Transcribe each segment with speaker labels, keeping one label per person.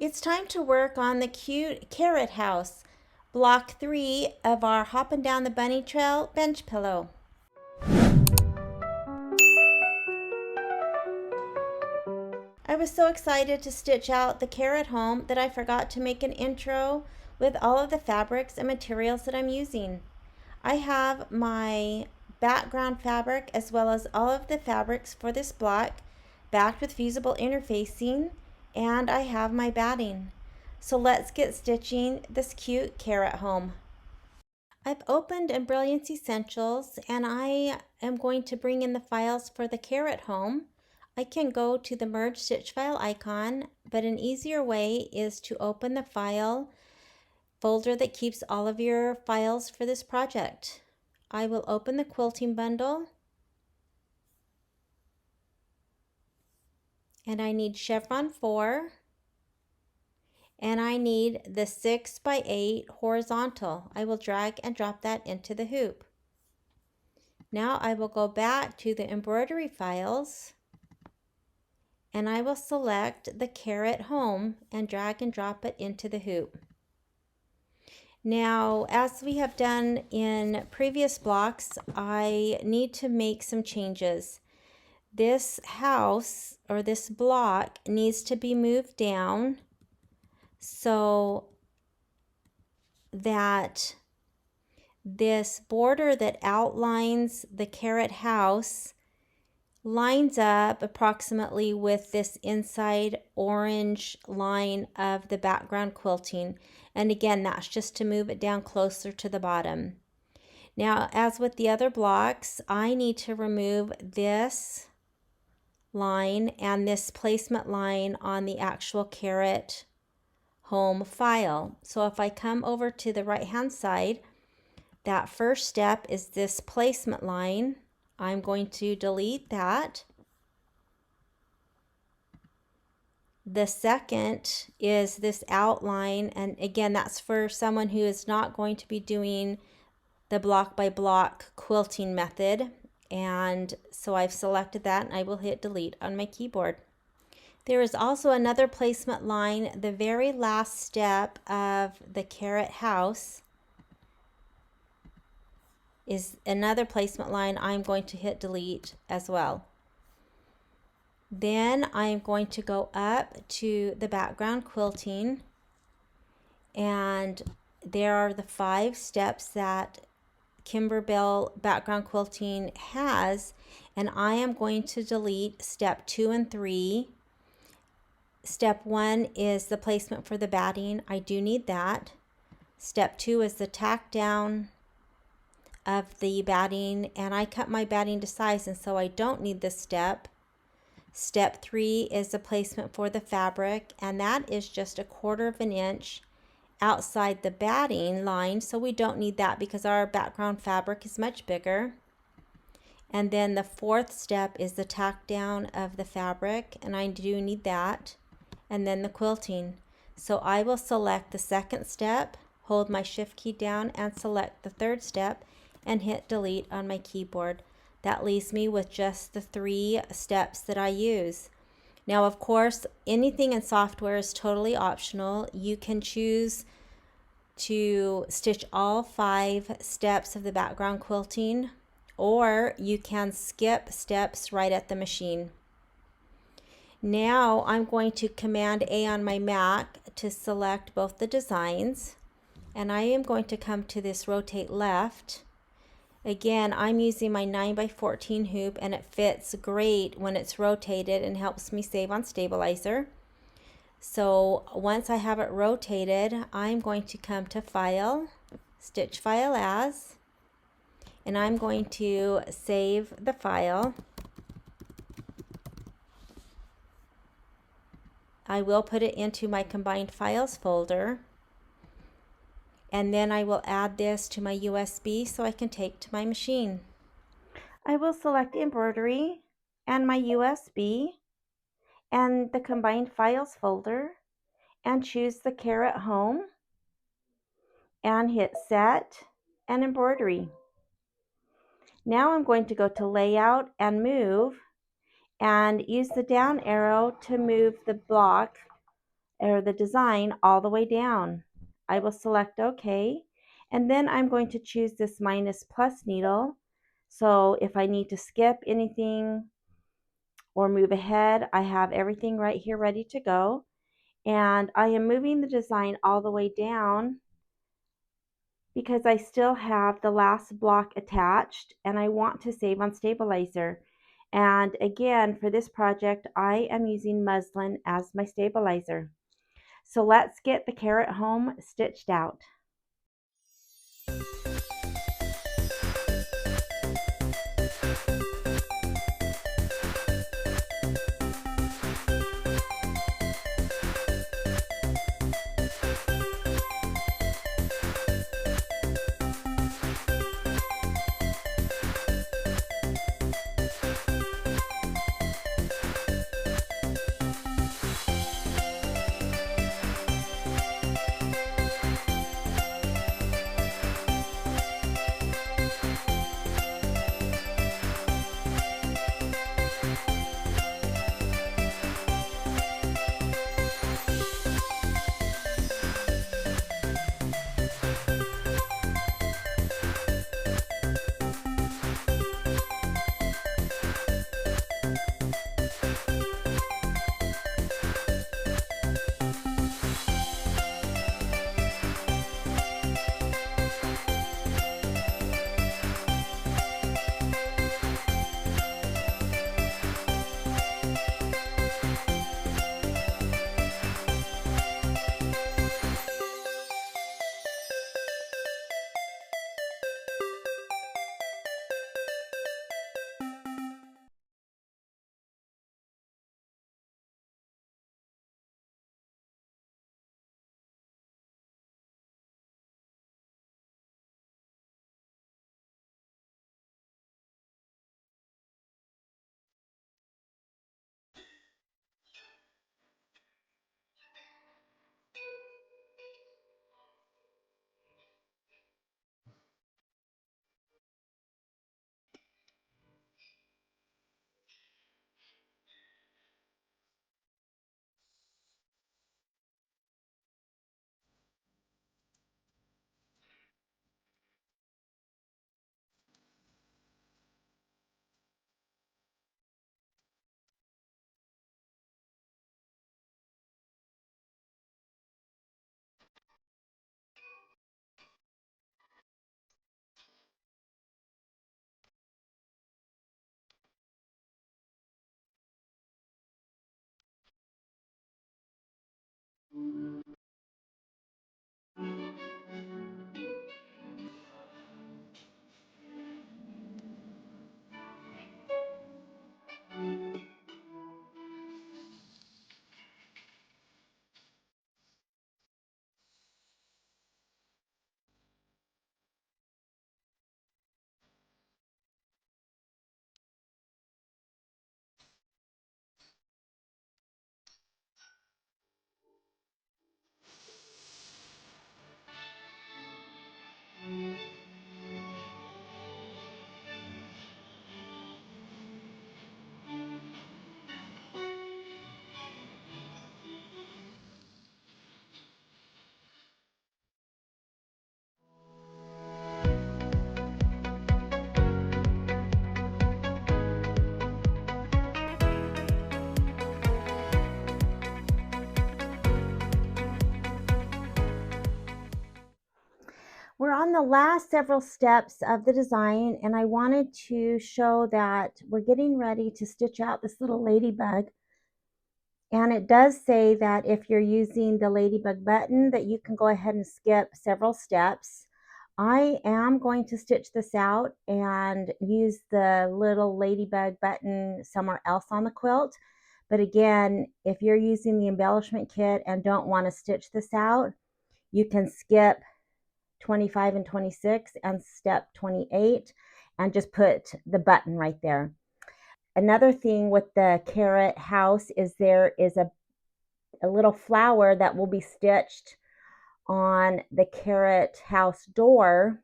Speaker 1: It's time to work on the cute carrot house, block 3 of our Hoppin' Down the Bunny Trail bench pillow. I was so excited to stitch out the carrot home that I forgot to make an intro with all of the fabrics and materials that I'm using. I have my background fabric as well as all of the fabrics for this block backed with fusible interfacing, and I have my batting. So let's get stitching this cute carrot home. I've opened Embellishment Essentials and I am going to bring in the files for the carrot home. I can go to the merge stitch file icon, but an easier way is to open the file folder that keeps all of your files for this project. I will open the quilting bundle, and I need chevron 4, and I need the 6x8 horizontal. I will drag and drop that into the hoop. Now I will go back to the embroidery files, and I will select the carrot home and drag and drop it into the hoop. Now, as we have done in previous blocks, I need to make some changes. This house or this block needs to be moved down so that this border that outlines the carrot house lines up approximately with this inside orange line of the background quilting. And again, that's just to move it down closer to the bottom. Now, as with the other blocks, I need to remove this line and this placement line on the actual carrot home file. So if I come over to the right hand side, that first step is this placement line. I'm going to delete that. The second is this outline, and again, that's for someone who is not going to be doing the block by block quilting method. And so I've selected that, and I will hit delete on my keyboard. There is also another placement line, the very last step of the carrot house is another placement line. I'm going to hit delete as well. Then I'm going to go up to the background quilting, and there are the 5 steps that Kimberbell background quilting has, and I am going to delete step 2 and 3. Step 1 is the placement for the batting. I do need that. Step 2 is the tack down of the batting, and I cut my batting to size, and so I don't need this step. Step 3 is the placement for the fabric, and that is just 1/4 of an inch outside the batting line, so we don't need that because our background fabric is much bigger. And then the 4th step is the tack down of the fabric, and I do need that. And then the quilting. So I will select the 2nd step, hold my shift key down, and select the 3rd step and hit delete on my keyboard. That leaves me with just the 3 steps that I use. Now, of course, anything in software is totally optional. You can choose to stitch all 5 steps of the background quilting, or you can skip steps right at the machine. Now I'm going to Command A on my Mac to select both the designs, and I am going to come to this rotate left. Again, I'm using my 9x14 hoop, and it fits great when it's rotated and helps me save on stabilizer. So once I have it rotated, I'm going to come to File, Stitch File As, and I'm going to save the file. I will put it into my combined files folder, and then I will add this to my USB so I can take to my machine. I will select embroidery and my USB and the combined files folder and choose the carrot home and hit set and embroidery. Now I'm going to go to layout and move and use the down arrow to move the block or the design all the way down. I will select OK, and then I'm going to choose this minus plus needle. So if I need to skip anything or move ahead, I have everything right here ready to go. And I am moving the design all the way down because I still have the last block attached and I want to save on stabilizer. And again, for this project, I am using muslin as my stabilizer. So let's get the carrot home stitched out. We're on the last several steps of the design, and I wanted to show that we're getting ready to stitch out this little ladybug. And it does say that if you're using the ladybug button, that you can go ahead and skip several steps. I am going to stitch this out and use the little ladybug button somewhere else on the quilt. But again, if you're using the embellishment kit and don't want to stitch this out, you can skip 25 and 26 and step 28 and just put the button right there. Another thing with the carrot house is there is a little flower that will be stitched on the carrot house door.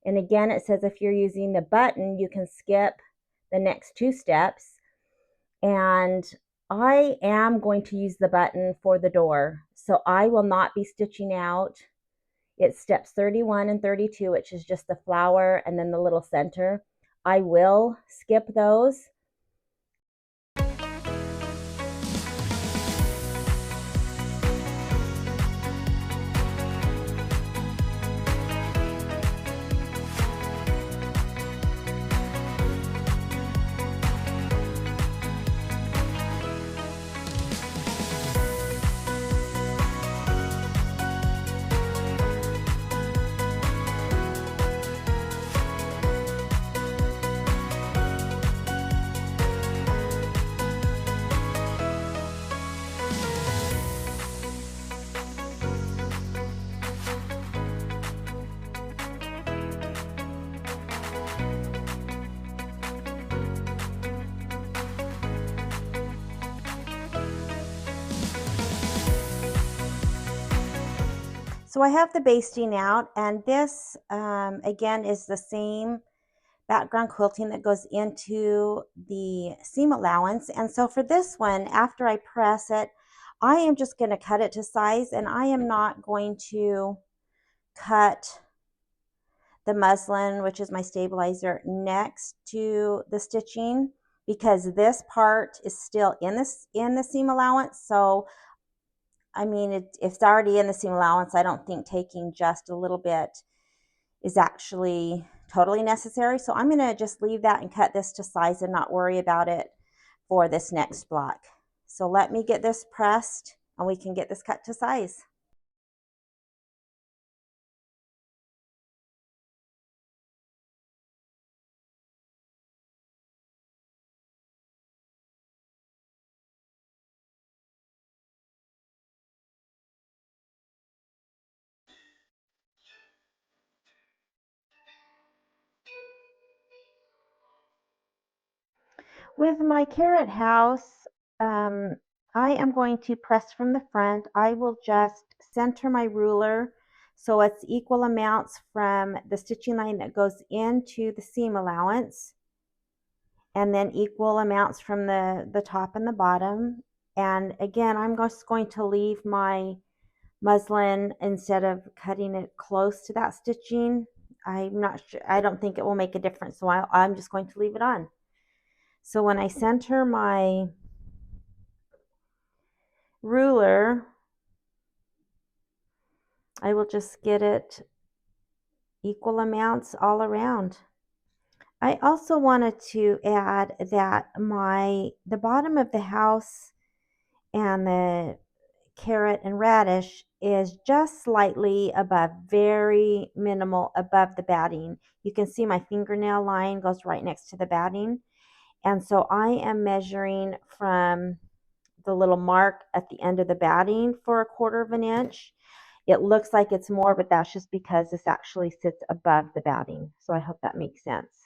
Speaker 1: And again, it says if you're using the button, you can skip the next two steps. And I am going to use the button for the door, so I will not be stitching out. It's steps 31 and 32, which is just the flower and then the little center. I will skip those. So I have the basting out, and this again is the same background quilting that goes into the seam allowance. And so for this one, after I press it, I am just going to cut it to size, and I am not going to cut the muslin, which is my stabilizer, next to the stitching, because this part is still in the seam allowance. So I mean, if it's already in the seam allowance, I don't think taking just a little bit is actually totally necessary. So I'm going to just leave that and cut this to size and not worry about it for this next block. So let me get this pressed and we can get this cut to size. With my carrot house, I am going to press from the front. I will just center my ruler so it's equal amounts from the stitching line that goes into the seam allowance, and then equal amounts from the top and the bottom. And again, I'm just going to leave my muslin, instead of cutting it close to that stitching, I'm not sure, I don't think it will make a difference, so I'm just going to leave it on. So when I center my ruler, I will just get it equal amounts all around. I also wanted to add that the bottom of the house and the carrot and radish is just slightly above, very minimal above the batting. You can see my fingernail line goes right next to the batting. And so I am measuring from the little mark at the end of the batting for 1/4 of an inch. It looks like it's more, but that's just because this actually sits above the batting. So I hope that makes sense.